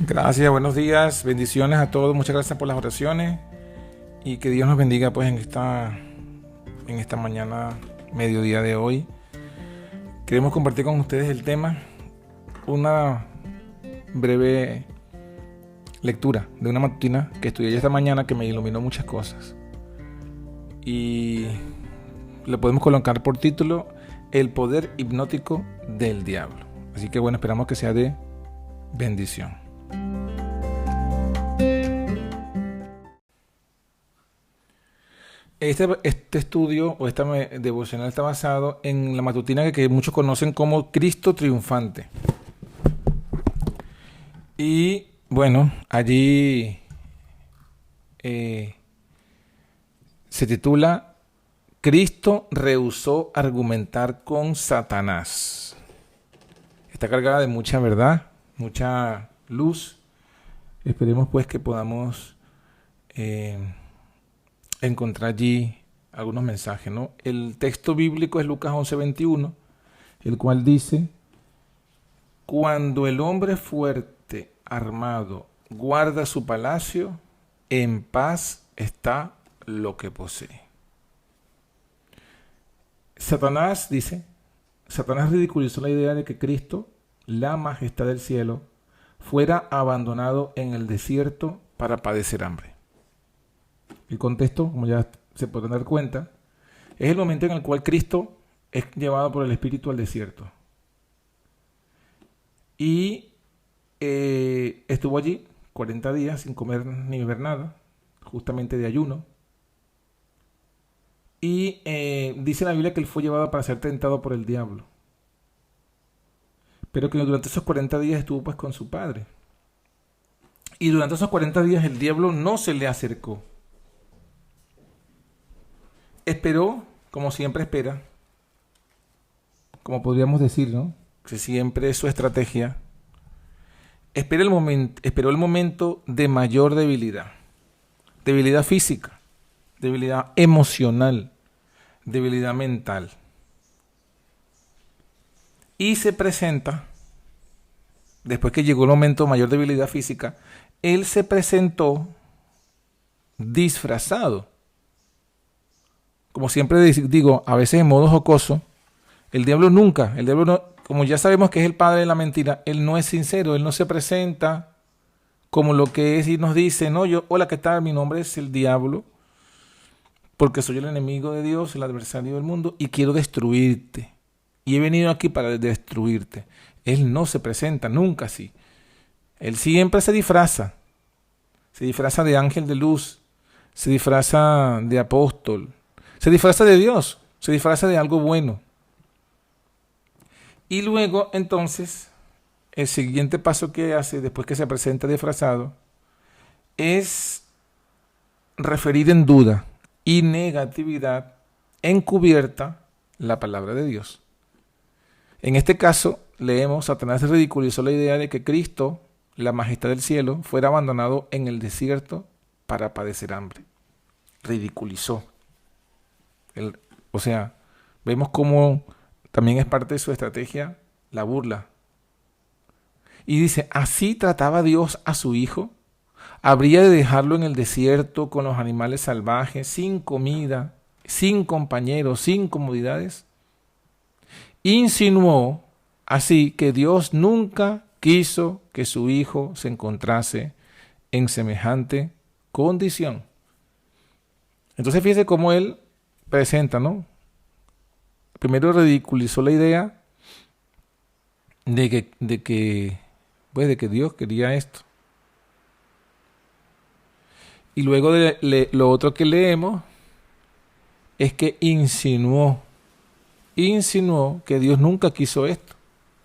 Gracias, buenos días, bendiciones a todos, muchas gracias por las oraciones y que Dios nos bendiga pues en esta mañana, mediodía de hoy. Queremos compartir con ustedes el tema, una breve lectura de una matutina que estudié esta mañana que me iluminó muchas cosas. Y le podemos colocar por título El poder hipnótico del diablo. Así que bueno, esperamos que sea de bendición. Este estudio o esta devocional está basado en la matutina que muchos conocen como Cristo triunfante. Y bueno, allí se titula Cristo rehusó argumentar con Satanás. Está cargada de mucha verdad, mucha luz. Esperemos pues que podamos encontrar allí algunos mensajes, ¿no? El texto bíblico es Lucas 11:21, el cual dice: cuando el hombre fuerte, armado, guarda su palacio, en paz está lo que posee. Satanás ridiculizó la idea de que Cristo, la majestad del cielo, fuera abandonado en el desierto para padecer hambre. El contexto, como ya se podrán dar cuenta, es el momento en el cual Cristo es llevado por el Espíritu al desierto. Y estuvo allí 40 días sin comer ni beber nada, justamente de ayuno. Y dice la Biblia que él fue llevado para ser tentado por el diablo. Pero que durante esos 40 días estuvo pues con su padre. Y durante esos 40 días el diablo no se le acercó. Esperó, como siempre espera, como podríamos decir, ¿no? Que siempre es su estrategia. Esperó el momento de mayor debilidad. Debilidad física, debilidad emocional, debilidad mental. Y se presenta, después que llegó el momento de mayor debilidad física, él se presentó disfrazado. Como siempre digo, a veces en modo jocoso, el diablo no, como ya sabemos que es el padre de la mentira, él no es sincero, él no se presenta como lo que es y nos dice, no, hola, ¿qué tal? Mi nombre es el diablo, porque soy el enemigo de Dios, el adversario del mundo, y quiero destruirte. Y he venido aquí para destruirte. Él no se presenta, nunca así. Él siempre se disfraza de ángel de luz, se disfraza de apóstol, se disfraza de Dios, se disfraza de algo bueno. Y luego, entonces, el siguiente paso que hace después que se presenta disfrazado es referir en duda y negatividad encubierta la palabra de Dios. En este caso, leemos, Satanás ridiculizó la idea de que Cristo, la majestad del cielo, fuera abandonado en el desierto para padecer hambre. Ridiculizó. O sea, vemos cómo también es parte de su estrategia la burla. Y dice, ¿así trataba Dios a su hijo? ¿Habría de dejarlo en el desierto con los animales salvajes, sin comida, sin compañeros, sin comodidades? Insinuó así que Dios nunca quiso que su hijo se encontrase en semejante condición. Entonces fíjese cómo él presenta, ¿no? Primero ridiculizó la idea de que Dios quería esto. Y luego lo otro que leemos es que insinuó que Dios nunca quiso esto.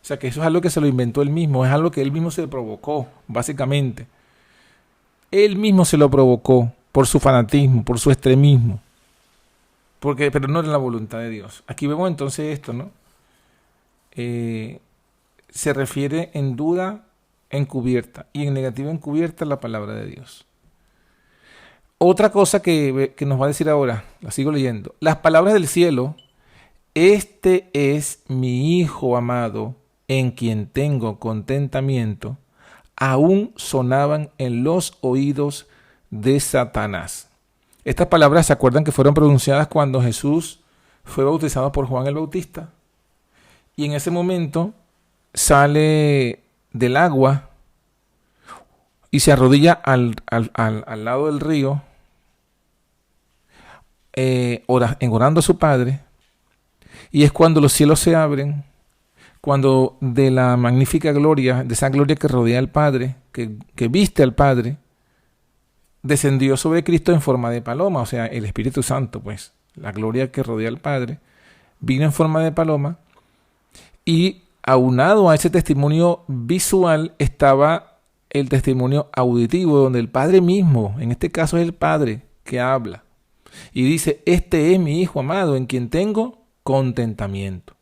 O sea, que eso es algo que se lo inventó él mismo, es algo que él mismo se provocó, básicamente. Él mismo se lo provocó por su fanatismo, por su extremismo. Pero no era la voluntad de Dios. Aquí vemos entonces esto, ¿no? Se refiere en duda encubierta y en negativa encubierta la palabra de Dios. Otra cosa que nos va a decir ahora, la sigo leyendo. Las palabras del cielo, este es mi Hijo amado, en quien tengo contentamiento, aún sonaban en los oídos de Satanás. Estas palabras, ¿se acuerdan que fueron pronunciadas cuando Jesús fue bautizado por Juan el Bautista? Y en ese momento sale del agua y se arrodilla al lado del río, orando a su Padre. Y es cuando los cielos se abren, cuando de la magnífica gloria, de esa gloria que rodea al Padre, que viste al Padre, descendió sobre Cristo en forma de paloma, o sea, el Espíritu Santo, pues, la gloria que rodea al Padre, vino en forma de paloma, y aunado a ese testimonio visual estaba el testimonio auditivo, donde el Padre mismo, en este caso es el Padre que habla, y dice: este es mi Hijo amado, en quien tengo contentamiento.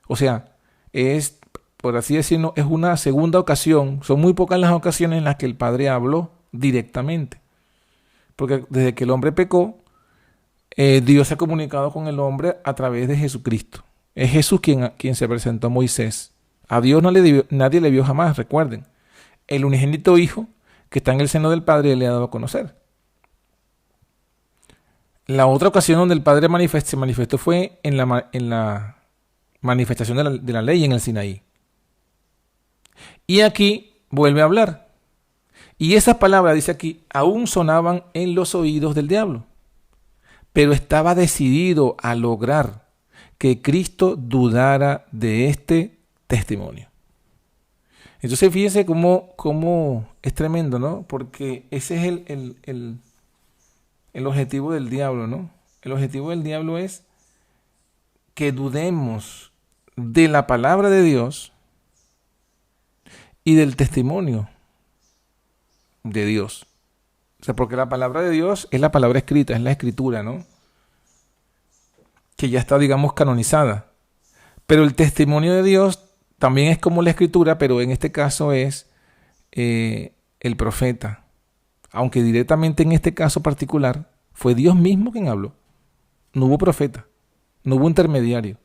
O sea, es, por así decirlo, es una segunda ocasión. Son muy pocas las ocasiones en las que el Padre habló directamente. Porque desde que el hombre pecó, Dios se ha comunicado con el hombre a través de Jesucristo. Es Jesús quien se presentó a Moisés. A Dios nadie le vio jamás, recuerden. El unigénito Hijo que está en el seno del Padre le ha dado a conocer. La otra ocasión donde el Padre se manifestó fue en la manifestación de la ley en el Sinaí. Y aquí vuelve a hablar. Y esas palabras, dice aquí, aún sonaban en los oídos del diablo. Pero estaba decidido a lograr que Cristo dudara de este testimonio. Entonces fíjense cómo es tremendo, ¿no? Porque ese es el objetivo del diablo, ¿no? El objetivo del diablo es que dudemos de la palabra de Dios y del testimonio de Dios. O sea, porque la palabra de Dios es la palabra escrita, es la escritura, ¿no? Que ya está, digamos, canonizada. Pero el testimonio de Dios también es como la escritura, pero en este caso es el profeta. Aunque directamente en este caso particular fue Dios mismo quien habló. No hubo profeta, no hubo intermediario.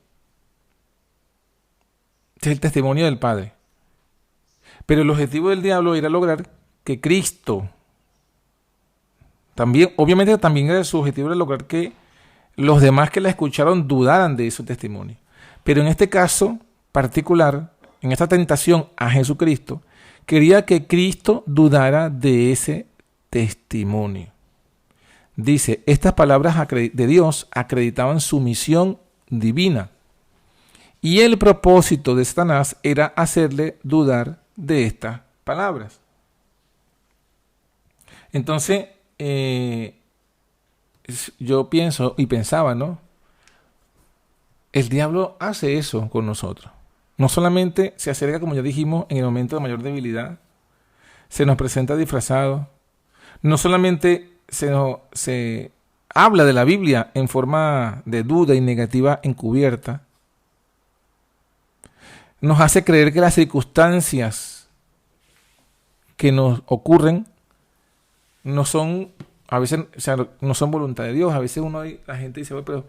Este es el testimonio del Padre. Pero el objetivo del diablo era lograr que Cristo, obviamente también era su objetivo, era lograr que los demás que la escucharon dudaran de su testimonio. Pero en este caso particular, en esta tentación a Jesucristo, quería que Cristo dudara de ese testimonio. Dice, estas palabras de Dios acreditaban su misión divina. Y el propósito de Satanás era hacerle dudar de estas palabras. Entonces, yo pienso y pensaba, ¿no? El diablo hace eso con nosotros. No solamente se acerca, como ya dijimos, en el momento de mayor debilidad, se nos presenta disfrazado, no solamente se habla de la Biblia en forma de duda y negativa encubierta, nos hace creer que las circunstancias que nos ocurren no son, a veces, o sea, no son voluntad de Dios. A veces la gente dice, pero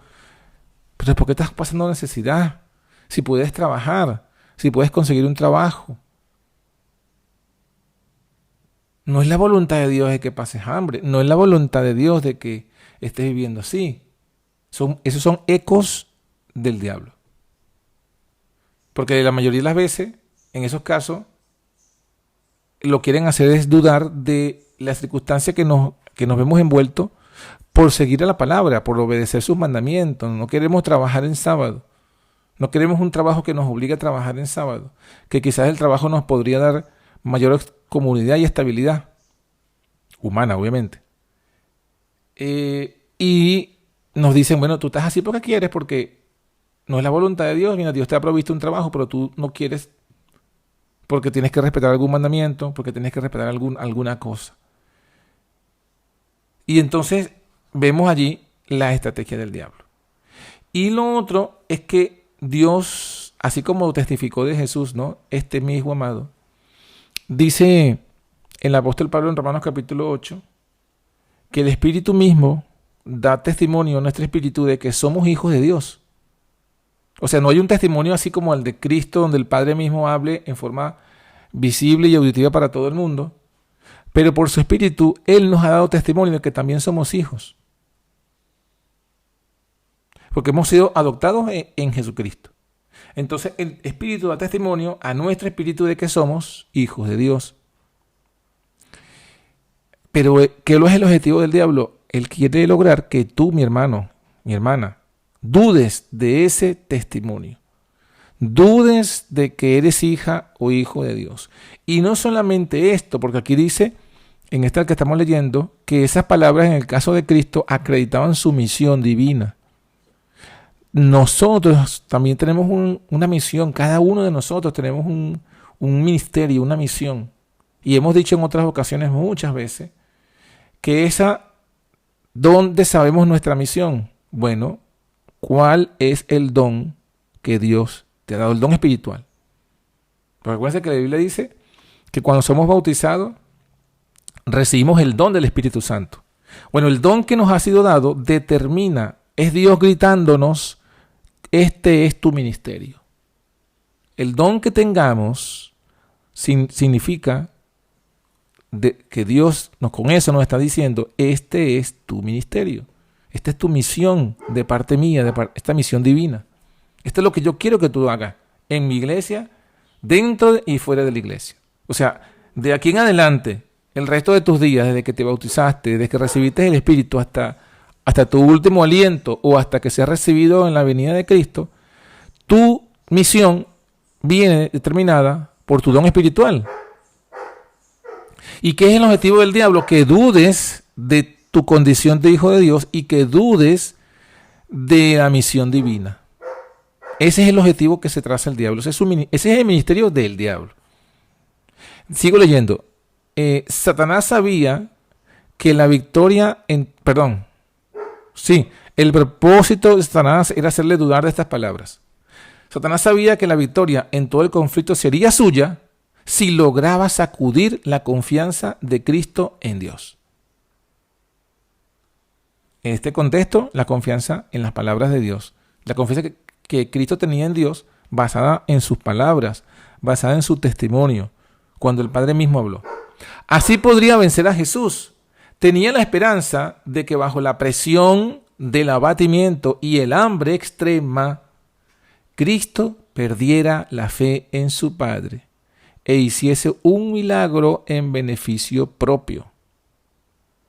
¿por qué estás pasando necesidad? Si puedes trabajar, si puedes conseguir un trabajo. No es la voluntad de Dios de que pases hambre, no es la voluntad de Dios de que estés viviendo así. Esos son ecos del diablo. Porque la mayoría de las veces, en esos casos, lo quieren hacer es dudar de la circunstancia que nos vemos envueltos por seguir a la palabra, por obedecer sus mandamientos. No queremos trabajar en sábado. No queremos un trabajo que nos obligue a trabajar en sábado. Que quizás el trabajo nos podría dar mayor comodidad y estabilidad. Humana, obviamente. Y nos dicen, bueno, tú estás así porque quieres, porque no es la voluntad de Dios. Mira, Dios te ha provisto un trabajo, pero tú no quieres porque tienes que respetar algún mandamiento, porque tienes que respetar alguna cosa. Y entonces vemos allí la estrategia del diablo. Y lo otro es que Dios, así como testificó de Jesús, ¿no? Este mi Hijo amado, dice el apóstol Pablo en Romanos capítulo 8, que el Espíritu mismo da testimonio a nuestro espíritu de que somos hijos de Dios. O sea, no hay un testimonio así como el de Cristo, donde el Padre mismo hable en forma visible y auditiva para todo el mundo, pero por su Espíritu Él nos ha dado testimonio de que también somos hijos. Porque hemos sido adoptados en Jesucristo. Entonces el Espíritu da testimonio a nuestro espíritu de que somos hijos de Dios. Pero ¿qué es el objetivo del diablo? Él quiere lograr que tú, mi hermano, mi hermana, dudes de ese testimonio. Dudes de que eres hija o hijo de Dios. Y no solamente esto, porque aquí dice, en esta que estamos leyendo, que esas palabras en el caso de Cristo acreditaban su misión divina. Nosotros también tenemos una misión, cada uno de nosotros tenemos un ministerio, una misión. Y hemos dicho en otras ocasiones muchas veces que ¿dónde sabemos nuestra misión? Bueno, ¿cuál es el don que Dios te ha dado? El don espiritual. Pero recuerden que la Biblia dice que cuando somos bautizados recibimos el don del Espíritu Santo. Bueno, el don que nos ha sido dado determina, es Dios gritándonos, este es tu ministerio. El don que tengamos significa que Dios con eso nos está diciendo, este es tu ministerio. Esta es tu misión de parte mía, esta misión divina. Esto es lo que yo quiero que tú hagas en mi iglesia, dentro y fuera de la iglesia. O sea, de aquí en adelante, el resto de tus días, desde que te bautizaste, desde que recibiste el Espíritu hasta tu último aliento o hasta que seas recibido en la venida de Cristo, tu misión viene determinada por tu don espiritual. ¿Y qué es el objetivo del diablo? Que dudes de tu condición de hijo de Dios y que dudes de la misión divina. Ese es el objetivo que se traza el diablo. Ese es el ministerio del diablo. Sigo leyendo. Satanás sabía que la victoria el propósito de Satanás era hacerle dudar de estas palabras. Satanás sabía que la victoria en todo el conflicto sería suya si lograba sacudir la confianza de Cristo en Dios. En este contexto, la confianza en las palabras de Dios, la confianza que Cristo tenía en Dios, basada en sus palabras, basada en su testimonio, cuando el Padre mismo habló. Así podría vencer a Jesús. Tenía la esperanza de que bajo la presión del abatimiento y el hambre extrema, Cristo perdiera la fe en su Padre e hiciese un milagro en beneficio propio.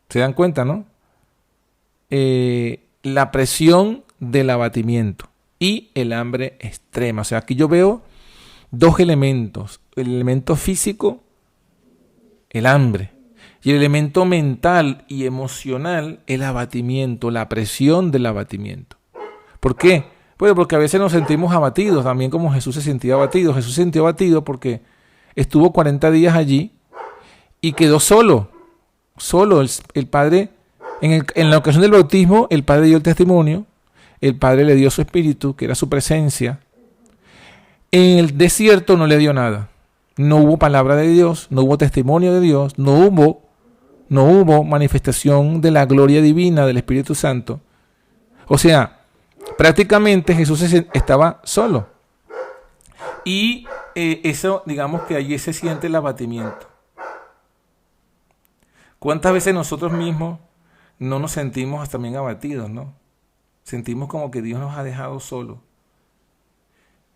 ¿Se dan cuenta, no? La presión del abatimiento y el hambre extrema. O sea, aquí yo veo dos elementos. El elemento físico, el hambre. Y el elemento mental y emocional, el abatimiento, la presión del abatimiento. ¿Por qué? Bueno, porque a veces nos sentimos abatidos, también como Jesús se sentía abatido. Jesús se sintió abatido porque estuvo 40 días allí y quedó solo. Solo el Padre, en la ocasión del bautismo, el Padre dio el testimonio, el Padre le dio su espíritu, que era su presencia. En el desierto no le dio nada. No hubo palabra de Dios, no hubo testimonio de Dios, no hubo manifestación de la gloria divina del Espíritu Santo. O sea, prácticamente Jesús estaba solo. Y eso, digamos que allí se siente el abatimiento. ¿Cuántas veces nosotros mismos no nos sentimos también abatidos, no? Sentimos como que Dios nos ha dejado solos.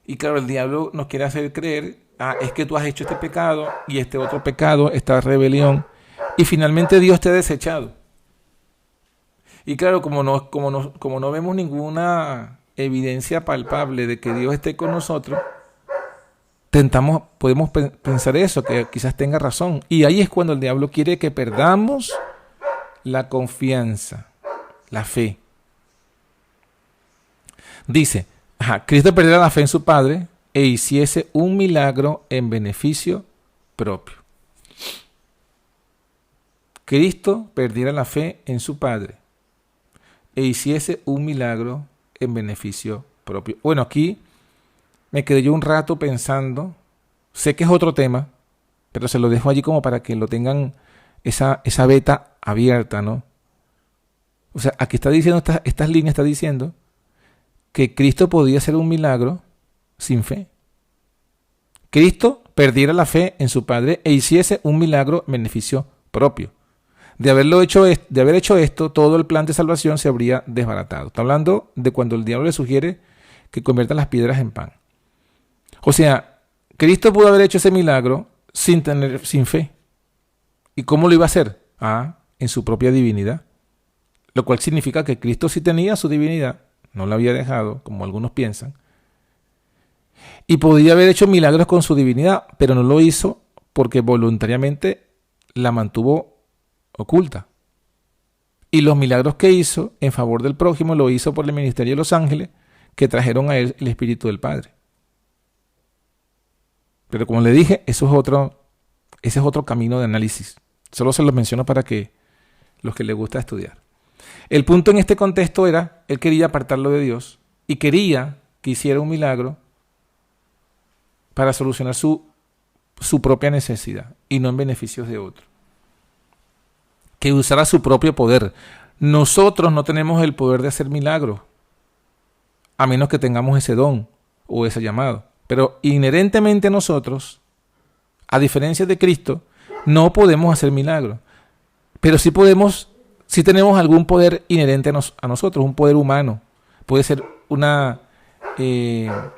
Y claro, el diablo nos quiere hacer creer, es que tú has hecho este pecado y este otro pecado, esta rebelión, y finalmente Dios te ha desechado. Y claro, como no vemos ninguna evidencia palpable de que Dios esté con nosotros, podemos pensar eso, que quizás tenga razón. Y ahí es cuando el diablo quiere que perdamos la confianza, la fe. Dice, Cristo perdiera la fe en su Padre e hiciese un milagro en beneficio propio. Cristo perdiera la fe en su Padre e hiciese un milagro en beneficio propio. Bueno, aquí me quedé yo un rato pensando, sé que es otro tema, pero se lo dejo allí como para que lo tengan esa beta abierta, ¿no? O sea, aquí está diciendo, estas líneas está diciendo que Cristo podía hacer un milagro sin fe. Cristo perdiera la fe en su Padre e hiciese un milagro en beneficio propio. De haber hecho esto, todo el plan de salvación se habría desbaratado. Está hablando de cuando el diablo le sugiere que convierta las piedras en pan. O sea, Cristo pudo haber hecho ese milagro sin fe. ¿Y cómo lo iba a hacer? En su propia divinidad. Lo cual significa que Cristo sí tenía su divinidad, no la había dejado, como algunos piensan. Y podía haber hecho milagros con su divinidad, pero no lo hizo porque voluntariamente la mantuvo oculta. Y los milagros que hizo en favor del prójimo lo hizo por el ministerio de los ángeles que trajeron a él el Espíritu del Padre. Pero como le dije, ese es otro camino de análisis. Solo se los menciono para que los que les gusta estudiar. El punto en este contexto era, él quería apartarlo de Dios y quería que hiciera un milagro para solucionar su propia necesidad y no en beneficios de otro. Que usara su propio poder. Nosotros no tenemos el poder de hacer milagros, a menos que tengamos ese don o ese llamado. Pero inherentemente nosotros, a diferencia de Cristo, no podemos hacer milagros. Pero sí tenemos algún poder inherente a nosotros, un poder humano. Puede ser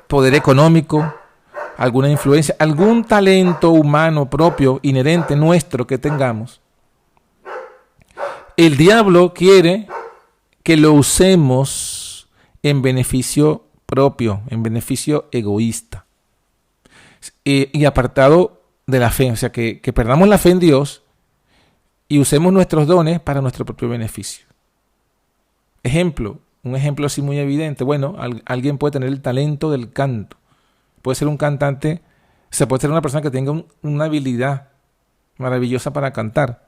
poder económico, alguna influencia, algún talento humano propio, inherente nuestro que tengamos. El diablo quiere que lo usemos en beneficio propio, en beneficio egoísta y apartado de la fe. O sea, que perdamos la fe en Dios y usemos nuestros dones para nuestro propio beneficio. Un ejemplo así muy evidente. Bueno, alguien puede tener el talento del canto. Puede ser un cantante, se puede ser una persona que tenga una habilidad maravillosa para cantar.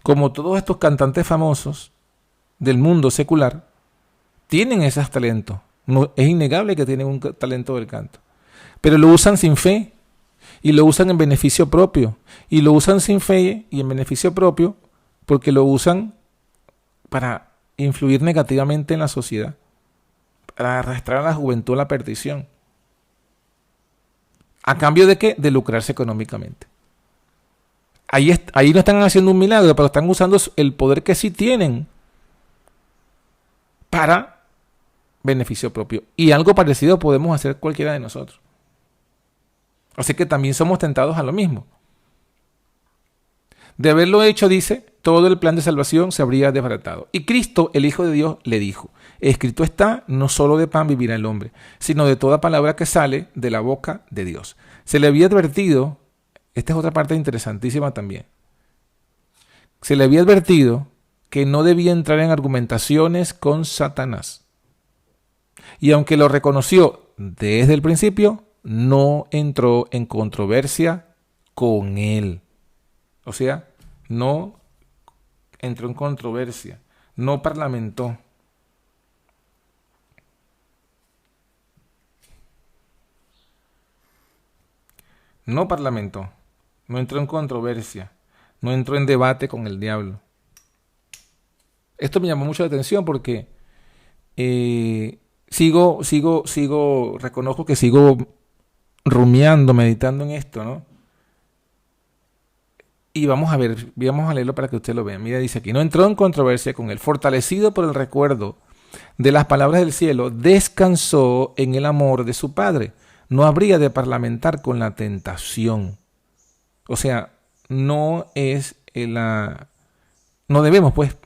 Como todos estos cantantes famosos del mundo secular, tienen esos talentos. No, es innegable que tienen un talento del canto. Pero lo usan sin fe y lo usan en beneficio propio. Y lo usan sin fe y en beneficio propio porque lo usan para influir negativamente en la sociedad, para arrastrar a la juventud a la perdición. ¿A cambio de qué? De lucrarse económicamente. Ahí no están haciendo un milagro, pero están usando el poder que sí tienen para beneficio propio. Y algo parecido podemos hacer cualquiera de nosotros. Así que también somos tentados a lo mismo. De haberlo hecho, dice, todo el plan de salvación se habría desbaratado. Y Cristo, el Hijo de Dios, le dijo, escrito está, no solo de pan vivirá el hombre, sino de toda palabra que sale de la boca de Dios. Se le había advertido, esta es otra parte interesantísima también, se le había advertido que no debía entrar en argumentaciones con Satanás. Y aunque lo reconoció desde el principio, no entró en controversia con él. O sea, no entró en controversia, no parlamentó. No parlamentó, no entró en controversia, no entró en debate con el diablo. Esto me llamó mucho la atención porque reconozco que sigo rumiando, meditando en esto, ¿no? Y vamos a leerlo para que usted lo vea. Mira, dice aquí, no entró en controversia con él, fortalecido por el recuerdo de las palabras del cielo, descansó en el amor de su Padre. No habría de parlamentar con la tentación. O sea, no debemos, pues,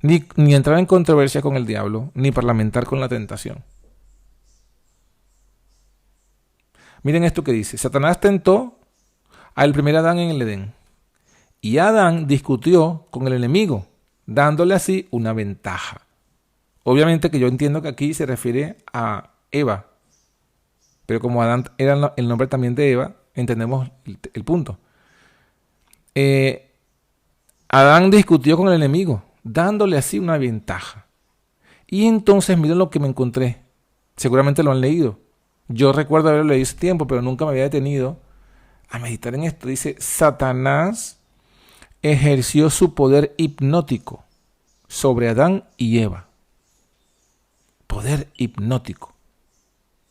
ni entrar en controversia con el diablo, ni parlamentar con la tentación. Miren esto que dice, Satanás tentó al primer Adán en el Edén. Y Adán discutió con el enemigo, dándole así una ventaja. Obviamente que yo entiendo que aquí se refiere a Eva. Pero como Adán era el nombre también de Eva, entendemos el punto. Adán discutió con el enemigo, dándole así una ventaja. Y entonces miren lo que me encontré. Seguramente lo han leído. Yo recuerdo haberlo leído hace tiempo, pero nunca me había detenido a meditar en esto. Dice, Satanás ejerció su poder hipnótico sobre Adán y Eva. Poder hipnótico.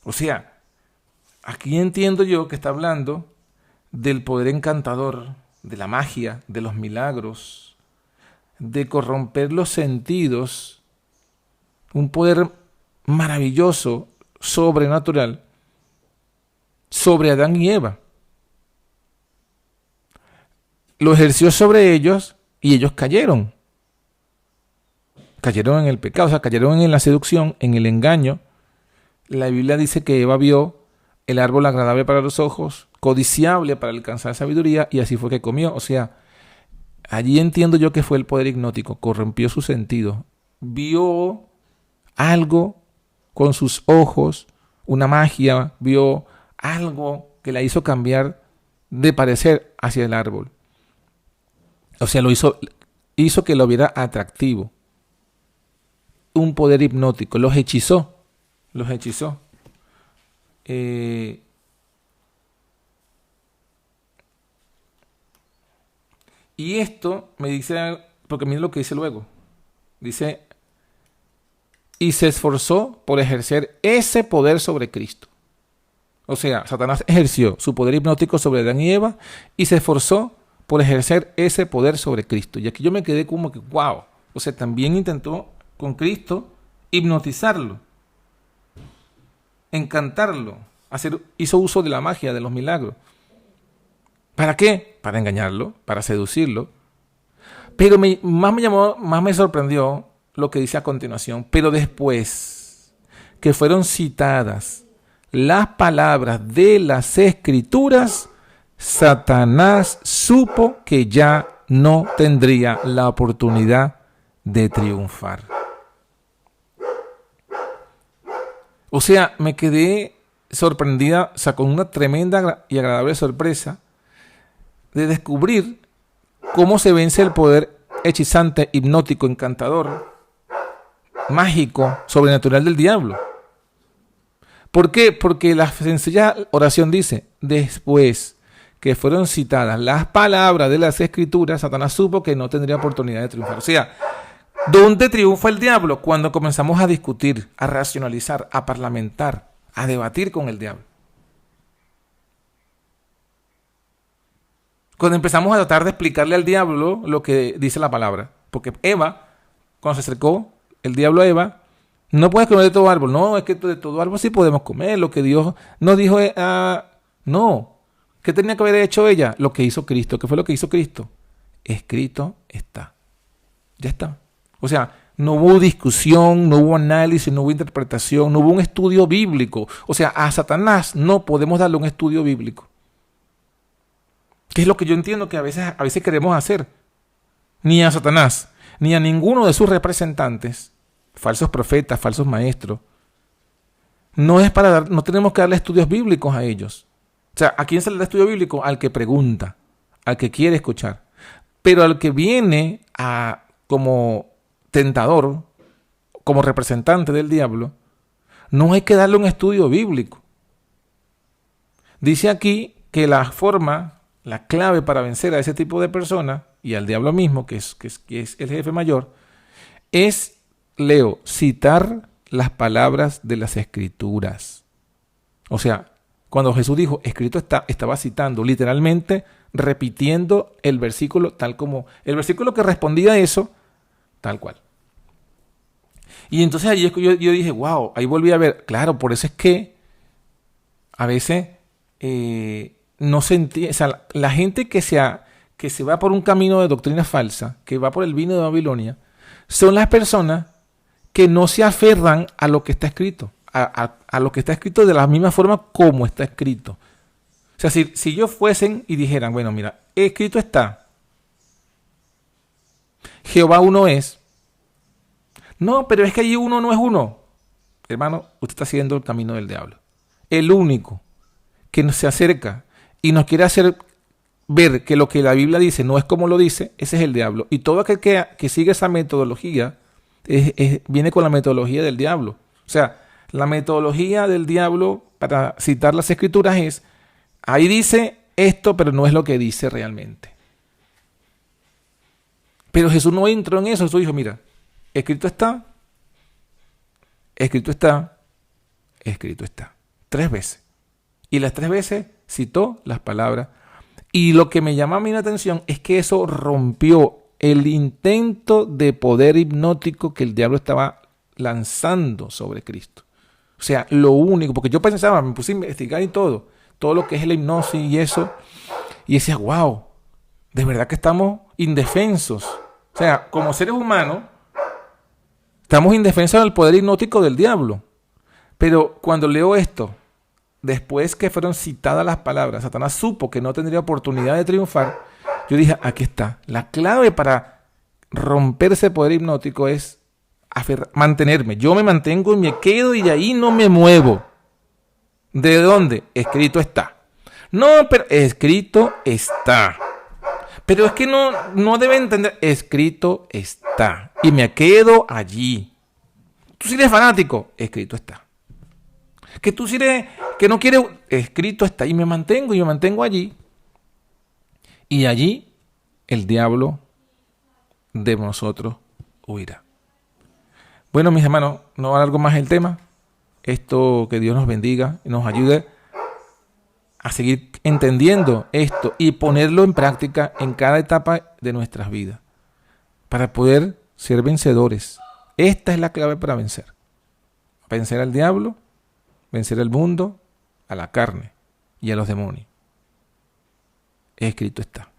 O sea, aquí entiendo yo que está hablando del poder encantador, de la magia, de los milagros, de corromper los sentidos, un poder maravilloso, sobrenatural, sobre Adán y Eva. Lo ejerció sobre ellos y ellos cayeron. Cayeron en el pecado, o sea, cayeron en la seducción, en el engaño. La Biblia dice que Eva vio el árbol agradable para los ojos, codiciable para alcanzar sabiduría, y así fue que comió. O sea, allí entiendo yo que fue el poder hipnótico, corrompió su sentido. Vio algo con sus ojos, una magia, vio algo que la hizo cambiar de parecer hacia el árbol. O sea, hizo que lo viera atractivo. Un poder hipnótico, los hechizó. Y esto me dice, porque miren lo que dice luego. Dice, y se esforzó por ejercer ese poder sobre Cristo. O sea, Satanás ejerció su poder hipnótico sobre Adán y Eva y se esforzó por ejercer ese poder sobre Cristo. Y aquí yo me quedé como que, wow. O sea, también intentó con Cristo hipnotizarlo, encantarlo, hizo uso de la magia, de los milagros. ¿Para qué? Para engañarlo, para seducirlo. Pero más me sorprendió lo que dice a continuación. Pero después que fueron citadas las palabras de las Escrituras, Satanás supo que ya no tendría la oportunidad de triunfar. O sea, me quedé sorprendida, o sea, con una tremenda y agradable sorpresa de descubrir cómo se vence el poder hechizante, hipnótico, encantador, mágico, sobrenatural del diablo. ¿Por qué? Porque la sencilla oración dice, después que fueron citadas las palabras de las Escrituras, Satanás supo que no tendría oportunidad de triunfar. O sea, ¿dónde triunfa el diablo? Cuando comenzamos a discutir, a racionalizar, a parlamentar, a debatir con el diablo. Cuando empezamos a tratar de explicarle al diablo lo que dice la palabra. Porque Eva, cuando se acercó el diablo a Eva, no puedes comer de todo árbol. No, es que de todo árbol sí podemos comer. Lo que Dios nos dijo, no. ¿Qué tenía que haber hecho ella? Lo que hizo Cristo. ¿Qué fue lo que hizo Cristo? Escrito está. Ya está. O sea, no hubo discusión, no hubo análisis, no hubo interpretación, no hubo un estudio bíblico. O sea, a Satanás no podemos darle un estudio bíblico. ¿Qué es lo que yo entiendo que a veces queremos hacer? Ni a Satanás, ni a ninguno de sus representantes, falsos profetas, falsos maestros, no tenemos que darle estudios bíblicos a ellos. O sea, ¿a quién se le da estudio bíblico? Al que pregunta, al que quiere escuchar. Pero al que viene como tentador, como representante del diablo, no hay que darle un estudio bíblico. Dice aquí que la clave para vencer a ese tipo de personas y al diablo mismo, que es el jefe mayor, es, citar las palabras de las Escrituras. O sea, cuando Jesús dijo, escrito está, estaba citando, literalmente repitiendo el versículo tal como, el versículo que respondía a eso, tal cual. Y entonces allí yo dije, wow, ahí volví a ver, claro, por eso es que a veces no se entiende, o sea, la gente que se va por un camino de doctrina falsa, que va por el vino de Babilonia, son las personas que no se aferran a lo que está escrito, a lo que está escrito de la misma forma como está escrito. O sea, si ellos fuesen y dijeran, bueno, mira, escrito está, Jehová uno es. No, pero es que allí uno no es uno. Hermano, usted está siguiendo el camino del diablo. El único que nos se acerca y nos quiere hacer ver que lo que la Biblia dice no es como lo dice, ese es el diablo. Y todo aquel que sigue esa metodología viene con la metodología del diablo. O sea, la metodología del diablo para citar las Escrituras es, ahí dice esto, pero no es lo que dice realmente. Pero Jesús no entró en eso. Jesús dijo, mira, escrito está, escrito está, escrito está. 3 veces. Y las 3 veces citó las palabras Y lo que me llama a mí la atención es que eso rompió el intento de poder hipnótico que el diablo estaba lanzando sobre Cristo. O sea, lo único, porque yo pensaba, me puse a investigar y todo lo que es la hipnosis y eso, y decía, wow, de verdad que estamos indefensos. O sea, como seres humanos, estamos indefensos del poder hipnótico del diablo. Pero cuando leo esto, después que fueron citadas las palabras, Satanás supo que no tendría oportunidad de triunfar. Yo dije, aquí está. La clave para romper ese poder hipnótico es mantenerme. Yo me mantengo y me quedo y de ahí no me muevo. ¿De dónde? Escrito está. No, pero escrito está. Pero es que no debe entender. Escrito está. Y me quedo allí. Tú si eres fanático, escrito está. Que tú si eres, que no quieres, escrito está. Y me mantengo allí. Y allí el diablo de nosotros huirá. Bueno, mis hermanos, no alargo más el tema. Esto, que Dios nos bendiga y nos ayude a seguir entendiendo esto y ponerlo en práctica en cada etapa de nuestras vidas para poder ser vencedores. Esta es la clave para vencer. Vencer al diablo, vencer al mundo, a la carne y a los demonios. Escrito está.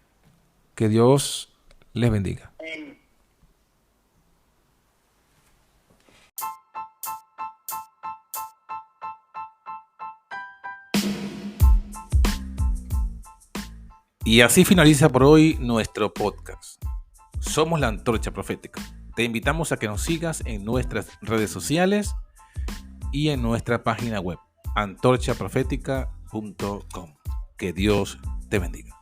Que Dios les bendiga. Y así finaliza por hoy nuestro podcast. Somos la Antorcha Profética. Te invitamos a que nos sigas en nuestras redes sociales y en nuestra página web, antorchaprofética.com. Que Dios te bendiga.